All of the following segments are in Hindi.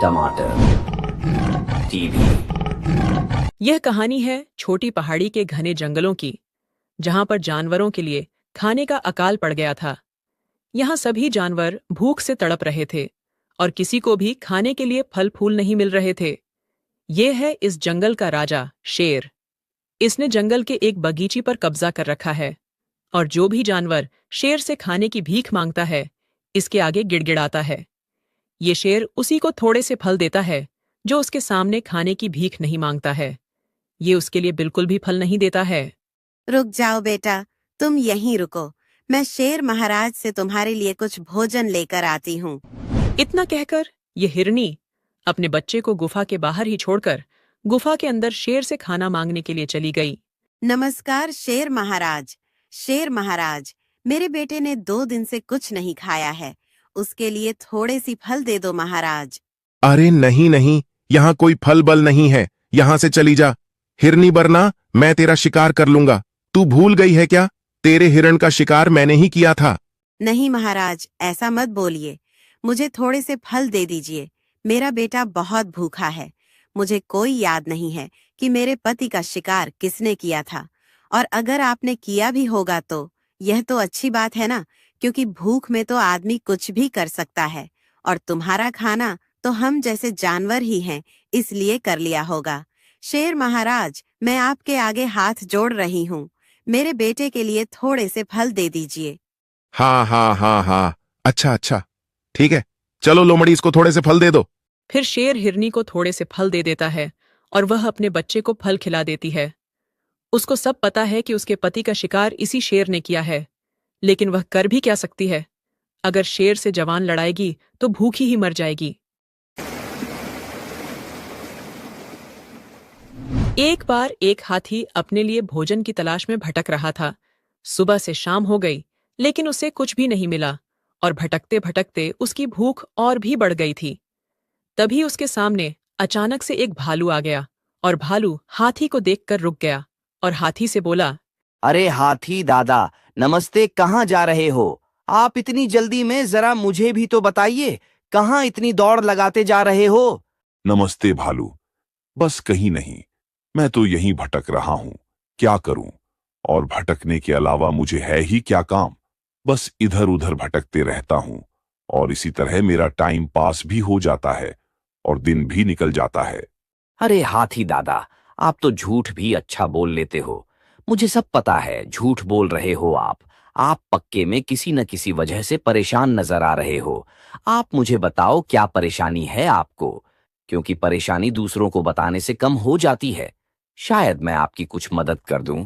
टमाटर टीवी। यह कहानी है छोटी पहाड़ी के घने जंगलों की, जहां पर जानवरों के लिए खाने का अकाल पड़ गया था। यहाँ सभी जानवर भूख से तड़प रहे थे और किसी को भी खाने के लिए फल फूल नहीं मिल रहे थे। ये है इस जंगल का राजा शेर। इसने जंगल के एक बगीचे पर कब्जा कर रखा है और जो भी जानवर शेर से खाने की भीख मांगता है, इसके आगे गिड़गिड़ाता है। ये शेर उसी को थोड़े से फल देता है जो उसके सामने खाने की भीख नहीं मांगता है। ये उसके लिए बिल्कुल भी फल नहीं देता है। रुक जाओ बेटा, तुम यहीं रुको। मैं शेर महाराज से तुम्हारे लिए कुछ भोजन लेकर आती हूँ। इतना कहकर ये हिरनी अपने बच्चे को गुफा के बाहर ही छोड़कर गुफा के अंदर शेर से खाना मांगने के लिए चली गई। नमस्कार शेर महाराज। शेर महाराज, मेरे बेटे ने 2 दिन से कुछ नहीं खाया है, उसके लिए थोड़े सी फल दे दो महाराज। अरे नहीं नहीं, यहाँ कोई फल बल नहीं है, यहाँ से चली जा। हिरनी बरना, मैं तेरा शिकार कर लूंगा। तू भूल गई है क्या? तेरे हिरण का शिकार मैंने ही किया था। नहीं महाराज, ऐसा मत बोलिए। मुझे थोड़े से फल दे दीजिए। मेरा बेटा बहुत भूखा है। मुझे कोई याद नहीं है कि मेरे पति का शिकार किसने किया था, और अगर आपने किया भी होगा तो यह तो अच्छी बात है ना, क्योंकि भूख में तो आदमी कुछ भी कर सकता है, और तुम्हारा खाना तो हम जैसे जानवर ही हैं, इसलिए कर लिया होगा। शेर महाराज, मैं आपके आगे हाथ जोड़ रही हूँ। मेरे बेटे के लिए थोड़े से फल दे दीजिए। हाँ हाँ हाँ हाँ, अच्छा अच्छा, ठीक है, चलो लोमड़ी, इसको थोड़े से फल दे दो। फिर शेर हिरनी को थोड़े से फल दे देता है और वह अपने बच्चे को फल खिला देती है। उसको सब पता है कि उसके पति का शिकार इसी शेर ने किया है, लेकिन वह कर भी क्या सकती है। अगर शेर से जवान लड़ाएगी तो भूखी ही मर जाएगी। एक बार एक हाथी अपने लिए भोजन की तलाश में भटक रहा था। सुबह से शाम हो गई, लेकिन उसे कुछ भी नहीं मिला और भटकते भटकते उसकी भूख और भी बढ़ गई थी। तभी उसके सामने अचानक से एक भालू आ गया और भालू हाथी को देखकर रुक गया और हाथी से बोला, अरे हाथी दादा, नमस्ते। कहाँ जा रहे हो आप इतनी जल्दी में? जरा मुझे भी तो बताइए, कहाँ इतनी दौड़ लगाते जा रहे हो? नमस्ते भालू, बस कहीं नहीं, मैं तो यहीं भटक रहा हूं। क्या करूं? और भटकने के अलावा मुझे है ही क्या काम? बस इधर उधर भटकते रहता हूं और इसी तरह मेरा टाइम पास भी हो जाता है और दिन भी निकल जाता है। अरे हाथी दादा, आप तो झूठ भी अच्छा बोल लेते हो। मुझे सब पता है, झूठ बोल रहे हो आप। आप पक्के में किसी न किसी वजह से परेशान नजर आ रहे हो। आप मुझे बताओ, क्या परेशानी है आपको? क्योंकि परेशानी दूसरों को बताने से कम हो जाती है। शायद मैं आपकी कुछ मदद कर दूं।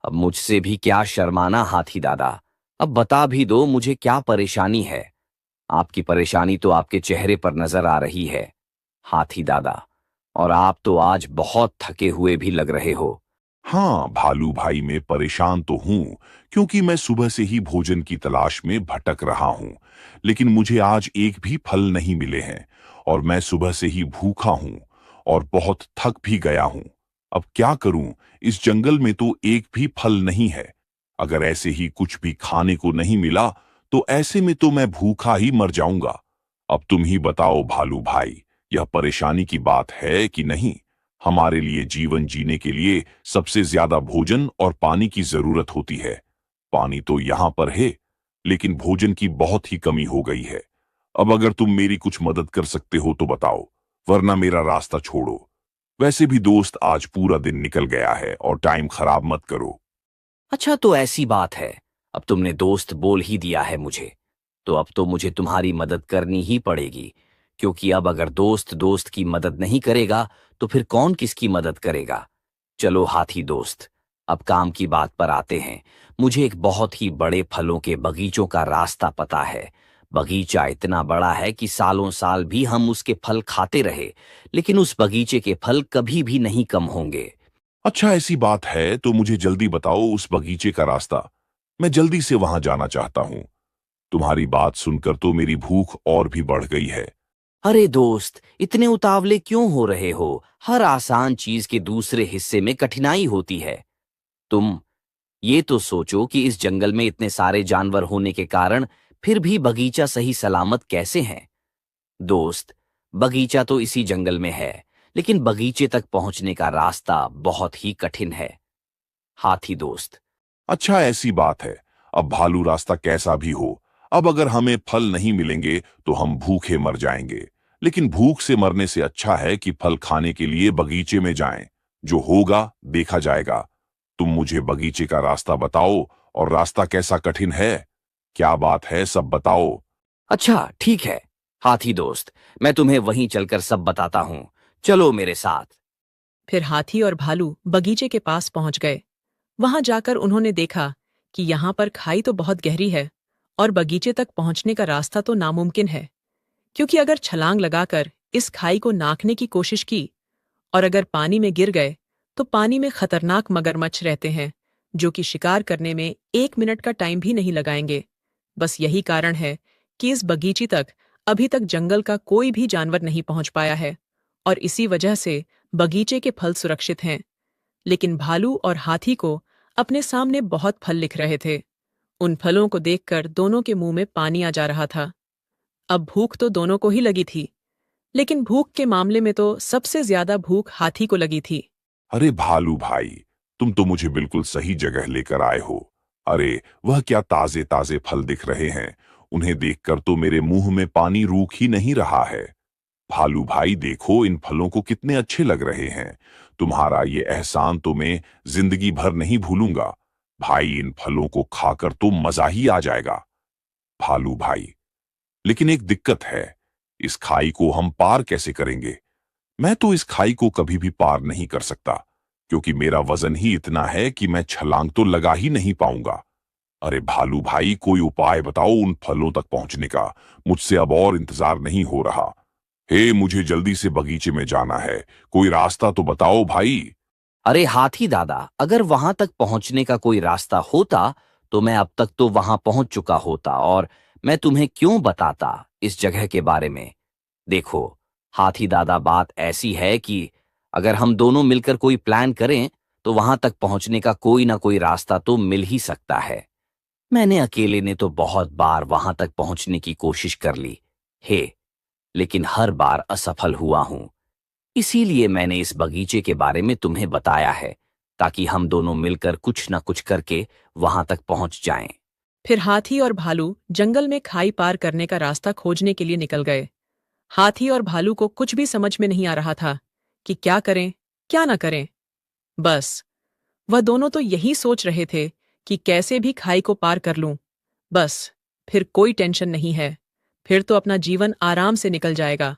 अब मुझसे भी क्या शर्माना हाथी दादा, अब बता भी दो मुझे क्या परेशानी है। आपकी परेशानी तो आपके चेहरे पर नजर आ रही है हाथी दादा, और आप तो आज बहुत थके हुए भी लग रहे हो। हाँ भालू भाई, मैं परेशान तो हूं क्योंकि मैं सुबह से ही भोजन की तलाश में भटक रहा हूं, लेकिन मुझे आज एक भी फल नहीं मिले हैं और मैं सुबह से ही भूखा हूं और बहुत थक भी गया हूं। अब क्या करूं? इस जंगल में तो एक भी फल नहीं है। अगर ऐसे ही कुछ भी खाने को नहीं मिला तो ऐसे में तो मैं भूखा ही मर जाऊंगा। अब तुम ही बताओ भालू भाई, यह परेशानी की बात है कि नहीं? हमारे लिए जीवन जीने के लिए सबसे ज्यादा भोजन और पानी की जरूरत होती है। पानी तो यहाँ पर है, लेकिन भोजन की बहुत ही कमी हो गई है। अब अगर तुम मेरी कुछ मदद कर सकते हो तो बताओ, वरना मेरा रास्ता छोड़ो। वैसे भी दोस्त, आज पूरा दिन निकल गया है और टाइम खराब मत करो। अच्छा, तो ऐसी बात है। अब तुमने दोस्त बोल ही दिया है मुझे, तो अब तो मुझे तुम्हारी मदद करनी ही पड़ेगी। क्योंकि अब अगर दोस्त दोस्त की मदद नहीं करेगा तो फिर कौन किसकी मदद करेगा? चलो हाथी दोस्त, अब काम की बात पर आते हैं। मुझे एक बहुत ही बड़े फलों के बगीचों का रास्ता पता है। बगीचा इतना बड़ा है कि सालों साल भी हम उसके फल खाते रहे, लेकिन उस बगीचे के फल कभी भी नहीं कम होंगे। अच्छा, ऐसी बात है तो मुझे जल्दी बताओ उस बगीचे का रास्ता। मैं जल्दी से वहां जाना चाहता हूं। तुम्हारी बात सुनकर तो मेरी भूख और भी बढ़ गई है। अरे दोस्त, इतने उतावले क्यों हो रहे हो? हर आसान चीज के दूसरे हिस्से में कठिनाई होती है। तुम ये तो सोचो कि इस जंगल में इतने सारे जानवर होने के कारण फिर भी बगीचा सही सलामत कैसे है? दोस्त, बगीचा तो इसी जंगल में है, लेकिन बगीचे तक पहुंचने का रास्ता बहुत ही कठिन है। हाथी दोस्त। अच्छा, ऐसी बात है। अब भालू, रास्ता कैसा भी हो, अब अगर हमें फल नहीं मिलेंगे तो हम भूखे मर जाएंगे। लेकिन भूख से मरने से अच्छा है कि फल खाने के लिए बगीचे में जाएं। जो होगा देखा जाएगा। तुम मुझे बगीचे का रास्ता बताओ, और रास्ता कैसा कठिन है, क्या बात है, सब बताओ। अच्छा ठीक है हाथी दोस्त, मैं तुम्हें वहीं चलकर सब बताता हूं, चलो मेरे साथ। फिर हाथी और भालू बगीचे के पास पहुंच गए। वहां जाकर उन्होंने देखा कि यहाँ पर खाई तो बहुत गहरी है और बगीचे तक पहुंचने का रास्ता तो नामुमकिन है, क्योंकि अगर छलांग लगाकर इस खाई को नापने की कोशिश की और अगर पानी में गिर गए तो पानी में खतरनाक मगरमच्छ रहते हैं जो कि शिकार करने में 1 मिनट का टाइम भी नहीं लगाएंगे। बस यही कारण है कि इस बगीचे तक अभी तक जंगल का कोई भी जानवर नहीं पहुंच पाया है और इसी वजह से बगीचे के फल सुरक्षित हैं। लेकिन भालू और हाथी को अपने सामने बहुत फल लिख रहे थे। उन फलों को देखकर दोनों के मुंह में पानी आ जा रहा था। अब भूख तो दोनों को ही लगी थी, लेकिन भूख के मामले में तो सबसे ज्यादा भूख हाथी को लगी थी। अरे भालू भाई, तुम तो मुझे बिल्कुल सही जगह लेकर आए हो। अरे वह क्या ताजे ताजे फल दिख रहे हैं, उन्हें देखकर तो मेरे मुंह में पानी रूक ही नहीं रहा है। भालू भाई देखो, इन फलों को कितने अच्छे लग रहे हैं। तुम्हारा ये एहसान तो मैं जिंदगी भर नहीं भूलूंगा। भाई, इन फलों को खाकर तो मजा ही आ जाएगा। भालू भाई, लेकिन एक दिक्कत है, इस खाई को हम पार कैसे करेंगे? मैं तो इस खाई को कभी भी पार नहीं कर सकता, क्योंकि मेरा वजन ही इतना है कि मैं छलांग तो लगा ही नहीं पाऊंगा। अरे भालू भाई, कोई उपाय बताओ उन फलों तक पहुंचने का। मुझसे अब और इंतजार नहीं हो रहा। हे, मुझे जल्दी से बगीचे में जाना है, कोई रास्ता तो बताओ भाई। अरे हाथी दादा, अगर वहां तक पहुंचने का कोई रास्ता होता तो मैं अब तक तो वहां पहुंच चुका होता, और मैं तुम्हें क्यों बताता इस जगह के बारे में। देखो हाथी दादा, बात ऐसी है कि अगर हम दोनों मिलकर कोई प्लान करें तो वहां तक पहुंचने का कोई ना कोई रास्ता तो मिल ही सकता है। मैंने अकेले ने तो बहुत बार वहां तक पहुंचने की कोशिश कर ली है, लेकिन हर बार असफल हुआ हूं। इसीलिए मैंने इस बगीचे के बारे में तुम्हें बताया है, ताकि हम दोनों मिलकर कुछ न कुछ करके वहां तक पहुंच जाएं। फिर हाथी और भालू जंगल में खाई पार करने का रास्ता खोजने के लिए निकल गए। हाथी और भालू को कुछ भी समझ में नहीं आ रहा था कि क्या करें क्या ना करें। बस वह दोनों तो यही सोच रहे थे कि कैसे भी खाई को पार कर लूं। बस फिर कोई टेंशन नहीं है, फिर तो अपना जीवन आराम से निकल जाएगा।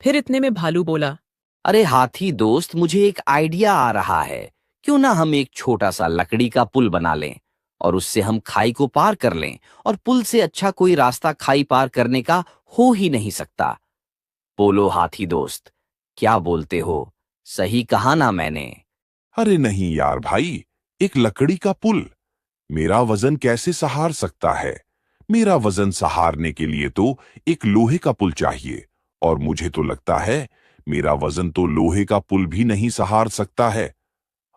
फिर इतने में भालू बोला, अरे हाथी दोस्त, मुझे एक आइडिया आ रहा है। क्यों ना हम एक छोटा सा लकड़ी का पुल बना लें और उससे हम खाई को पार कर लें, और पुल से अच्छा कोई रास्ता खाई पार करने का हो ही नहीं सकता। बोलो हाथी दोस्त, क्या बोलते हो? सही कहा ना मैंने? अरे नहीं यार भाई, एक लकड़ी का पुल मेरा वजन कैसे सहार सकता है? मेरा वजन सहारने के लिए तो एक लोहे का पुल चाहिए, और मुझे तो लगता है मेरा वजन तो लोहे का पुल भी नहीं सहार सकता है।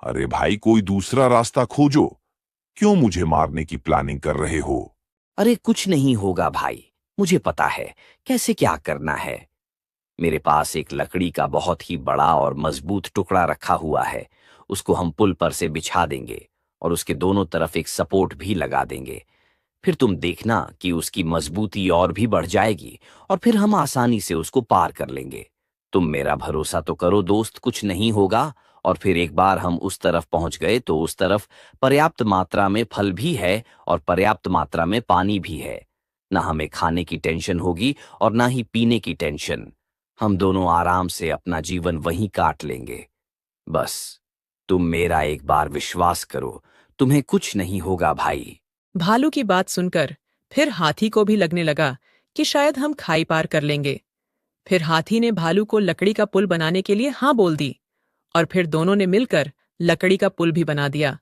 अरे भाई, कोई दूसरा रास्ता खोजो। क्यों मुझे मारने की प्लानिंग कर रहे हो? अरे कुछ नहीं होगा भाई, मुझे पता है कैसे क्या करना है। मेरे पास एक लकड़ी का बहुत ही बड़ा और मजबूत टुकड़ा रखा हुआ है। उसको हम पुल पर से बिछा देंगे और उसके दोनों तरफ एक सपोर्ट भी लगा देंगे। फिर तुम देखना कि उसकी मजबूती और भी बढ़ जाएगी, और फिर हम आसानी से उसको पार कर लेंगे। तुम मेरा भरोसा तो करो दोस्त, कुछ नहीं होगा। और फिर एक बार हम उस तरफ पहुंच गए तो उस तरफ पर्याप्त मात्रा में फल भी है और पर्याप्त मात्रा में पानी भी है। ना हमें खाने की टेंशन होगी और ना ही पीने की टेंशन। हम दोनों आराम से अपना जीवन वहीं काट लेंगे। बस तुम मेरा एक बार विश्वास करो, तुम्हें कुछ नहीं होगा भाई। भालू की बात सुनकर फिर हाथी को भी लगने लगा कि शायद हम खाई पार कर लेंगे। फिर हाथी ने भालू को लकड़ी का पुल बनाने के लिए हाँ बोल दी, और फिर दोनों ने मिलकर लकड़ी का पुल भी बना दिया।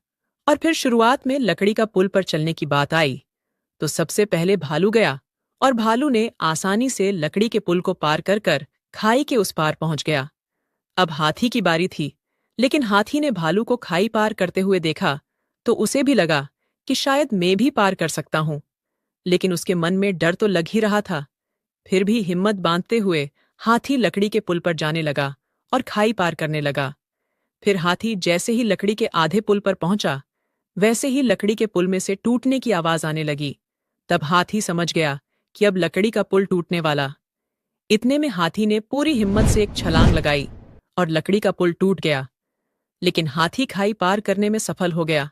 और फिर शुरुआत में लकड़ी का पुल पर चलने की बात आई तो सबसे पहले भालू गया, और भालू ने आसानी से लकड़ी के पुल को पार कर कर खाई के उस पार पहुंच गया। अब हाथी की बारी थी, लेकिन हाथी ने भालू को खाई पार करते हुए देखा तो उसे भी लगा कि शायद मैं भी पार कर सकता हूं। लेकिन उसके मन में डर तो लग ही रहा था। फिर भी हिम्मत बांधते हुए हाथी लकड़ी के पुल पर जाने लगा और खाई पार करने लगा। फिर हाथी जैसे ही लकड़ी के आधे पुल पर पहुंचा, वैसे ही लकड़ी के पुल में से टूटने की आवाज आने लगी। तब हाथी समझ गया कि अब लकड़ी का पुल टूटने वाला। इतने में हाथी ने पूरी हिम्मत से एक छलांग लगाई और लकड़ी का पुल टूट गया। लेकिन हाथी खाई पार करने में सफल हो गया।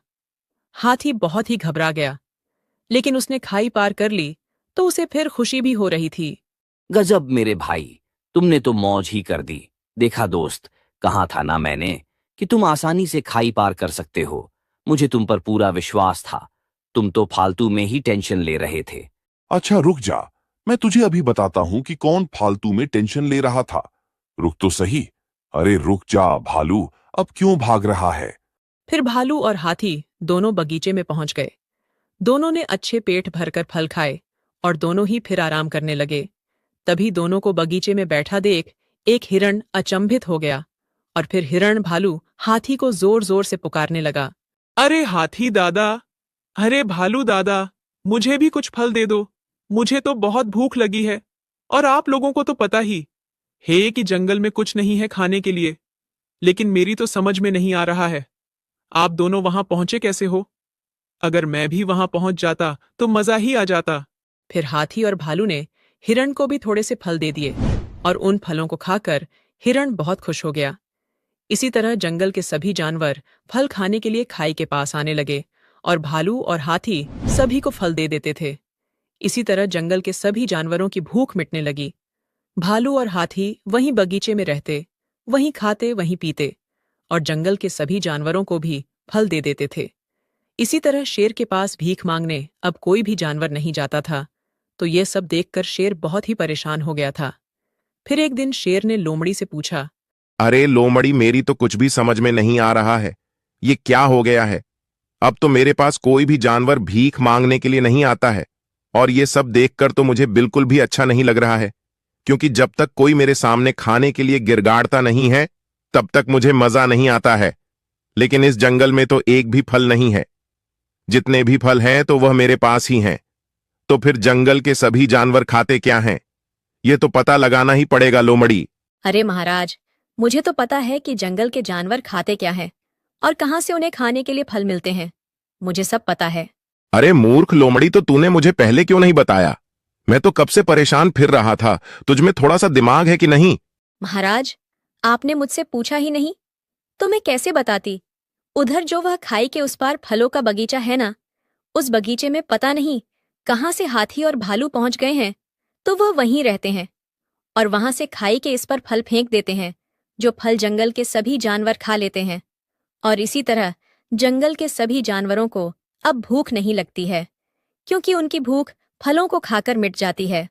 हाथी बहुत ही घबरा गया, लेकिन उसने खाई पार कर ली तो उसे फिर खुशी भी हो रही थी। गजब मेरे भाई, तुमने तो मौज ही कर दी। देखा दोस्त, कहा था ना मैंने कि तुम आसानी से खाई पार कर सकते हो। मुझे तुम पर पूरा विश्वास था। तुम तो फालतू में ही टेंशन ले रहे थे। अच्छा रुक जा, मैं तुझे अभी बताता हूँ कि कौन फालतू में टेंशन ले रहा था। रुक तो सही। अरे रुक जा भालू, अब क्यों भाग रहा है? फिर भालू और हाथी दोनों बगीचे में पहुंच गए। दोनों ने अच्छे पेट भरकर फल खाए और दोनों ही फिर आराम करने लगे। तभी दोनों को बगीचे में बैठा देख एक हिरण अचंभित हो गया और फिर हिरण भालू हाथी को जोर जोर से पुकारने लगा। अरे हाथी दादा, अरे भालू दादा, मुझे भी कुछ फल दे दो। मुझे तो बहुत भूख लगी है और आप लोगों को तो पता ही है कि जंगल में कुछ नहीं है खाने के लिए। लेकिन मेरी तो समझ में नहीं आ रहा है, आप दोनों वहां पहुंचे कैसे हो? अगर मैं भी वहां पहुंच जाता तो मजा ही आ जाता। फिर हाथी और भालू ने हिरण को भी थोड़े से फल दे दिए और उन फलों को खाकर हिरण बहुत खुश हो गया। इसी तरह जंगल के सभी जानवर फल खाने के लिए खाई के पास आने लगे और भालू और हाथी सभी को फल दे देते थे। इसी तरह जंगल के सभी जानवरों की भूख मिटने लगी। भालू और हाथी वहीं बगीचे में रहते, वहीं खाते, वहीं पीते और जंगल के सभी जानवरों को भी फल दे देते थे। इसी तरह शेर के पास भीख मांगने अब कोई भी जानवर नहीं जाता था। तो ये सब देखकर शेर बहुत ही परेशान हो गया था। फिर एक दिन शेर ने लोमड़ी से पूछा, अरे लोमड़ी, मेरी तो कुछ भी समझ में नहीं आ रहा है। ये क्या हो गया है? अब तो मेरे पास कोई भी जानवर भीख मांगने के लिए नहीं आता है और ये सब देखकर तो मुझे बिल्कुल भी अच्छा नहीं लग रहा है, क्योंकि जब तक कोई मेरे सामने खाने के लिए गिड़गिड़ाता नहीं है तब तक मुझे मजा नहीं आता है। लेकिन इस जंगल में तो एक भी फल नहीं है। जितने भी फल हैं तो वह मेरे पास ही हैं। तो फिर जंगल के सभी जानवर खाते क्या हैं? ये तो पता लगाना ही पड़ेगा लोमड़ी। अरे महाराज, मुझे तो पता है कि जंगल के जानवर खाते क्या हैं और कहाँ से उन्हें खाने के लिए फल मिलते हैं। मुझे सब पता है। अरे मूर्ख लोमड़ी, तो तूने मुझे पहले क्यों नहीं बताया? मैं तो कब से परेशान फिर रहा था। तुझमें थोड़ा सा दिमाग है कि नहीं? महाराज, आपने मुझसे पूछा ही नहीं तो मैं कैसे बताती। उधर जो वह खाई के उस पार फलों का बगीचा है ना, उस बगीचे में पता नहीं कहाँ से हाथी और भालू पहुंच गए हैं। तो वह वहीं रहते हैं और वहां से खाई के इस पर फल फेंक देते हैं, जो फल जंगल के सभी जानवर खा लेते हैं। और इसी तरह जंगल के सभी जानवरों को अब भूख नहीं लगती है, क्योंकि उनकी भूख फलों को खाकर मिट जाती है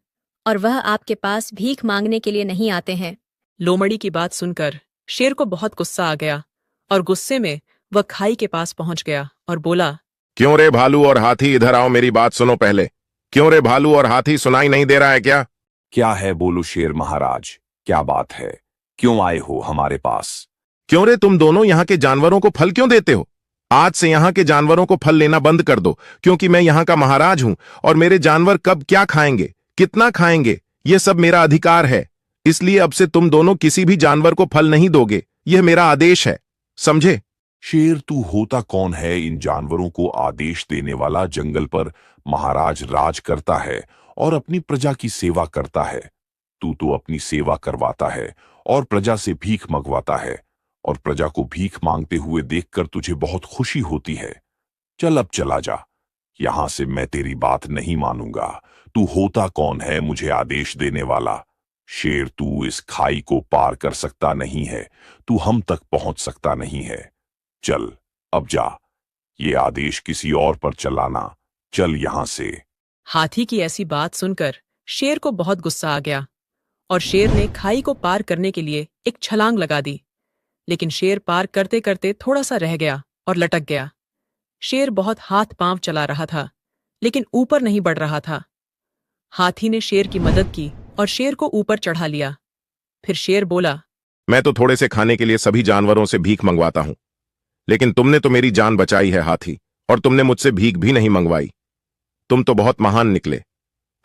और वह आपके पास भीख मांगने के लिए नहीं आते हैं। लोमड़ी की बात सुनकर शेर को बहुत गुस्सा आ गया और गुस्से में वह खाई के पास पहुंच गया और बोला, क्यों रे भालू और हाथी, इधर आओ, मेरी बात सुनो पहले। क्यों रे भालू और हाथी, सुनाई नहीं दे रहा है क्या? क्या है बोलो शेर महाराज, क्या बात है? क्यों आए हो हमारे पास? क्यों रे, तुम दोनों यहाँ के जानवरों को फल क्यों देते हो? आज से यहाँ के जानवरों को फल लेना बंद कर दो, क्योंकि मैं यहाँ का महाराज हूं और मेरे जानवर कब क्या खाएंगे, कितना खाएंगे, ये सब मेरा अधिकार है। इसलिए अब से तुम दोनों किसी भी जानवर को फल नहीं दोगे। यह मेरा आदेश है, समझे? शेर, तू होता कौन है इन जानवरों को आदेश देने वाला? जंगल पर महाराज राज करता है और अपनी प्रजा की सेवा करता है। तू तो अपनी सेवा करवाता है और प्रजा से भीख मंगवाता है, और प्रजा को भीख मांगते हुए देखकर तुझे बहुत खुशी होती है। चल अब चला जा, यहां से मैं तेरी बात नहीं मानूंगा। तू होता कौन है मुझे आदेश देने वाला? शेर, तू इस खाई को पार कर सकता नहीं है, तू हम तक पहुंच सकता नहीं है। चल अब जा, ये आदेश किसी और पर चलाना। चल यहां से। हाथी की ऐसी बात सुनकर शेर को बहुत गुस्सा आ गया और शेर ने खाई को पार करने के लिए एक छलांग लगा दी। लेकिन शेर पार करते करते थोड़ा सा रह गया और लटक गया। शेर बहुत हाथ पांव चला रहा था, लेकिन ऊपर नहीं बढ़ रहा था। हाथी ने शेर की मदद की और शेर को ऊपर चढ़ा लिया। फिर शेर बोला, मैं तो थोड़े से खाने के लिए सभी जानवरों से भीख मंगवाता हूं, लेकिन तुमने तो मेरी जान बचाई है हाथी, और तुमने मुझसे भीख भी नहीं मंगवाई। तुम तो बहुत महान निकले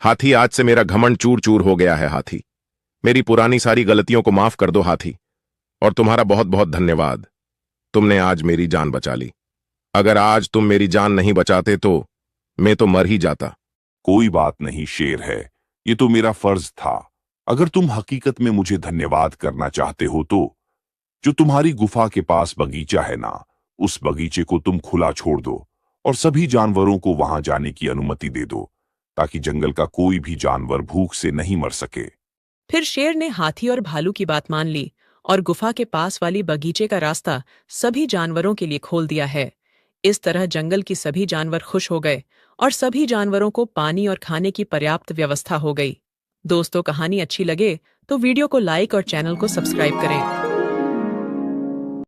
हाथी। आज से मेरा घमंड चूर चूर हो गया है हाथी। मेरी पुरानी सारी गलतियों को माफ कर दो हाथी, और तुम्हारा बहुत बहुत धन्यवाद। तुमने आज मेरी जान बचा ली। अगर आज तुम मेरी जान नहीं बचाते तो मैं तो मर ही जाता। कोई बात नहीं शेर है, ये तो मेरा फर्ज था। अगर तुम हकीकत में मुझे धन्यवाद करना चाहते हो तो जो तुम्हारी गुफा के पास बगीचा है ना, उस बगीचे को तुम खुला छोड़ दो और सभी जानवरों को वहां जाने की अनुमति दे दो, ताकि जंगल का कोई भी जानवर भूख से नहीं मर सके। फिर शेर ने हाथी और भालू की बात मान ली और गुफा के पास वाली बगीचे का रास्ता सभी जानवरों के लिए खोल दिया है। इस तरह जंगल की सभी जानवर खुश हो गए और सभी जानवरों को पानी और खाने की पर्याप्त व्यवस्था हो गई। दोस्तों, कहानी अच्छी लगे तो वीडियो को लाइक और चैनल को सब्सक्राइब करें।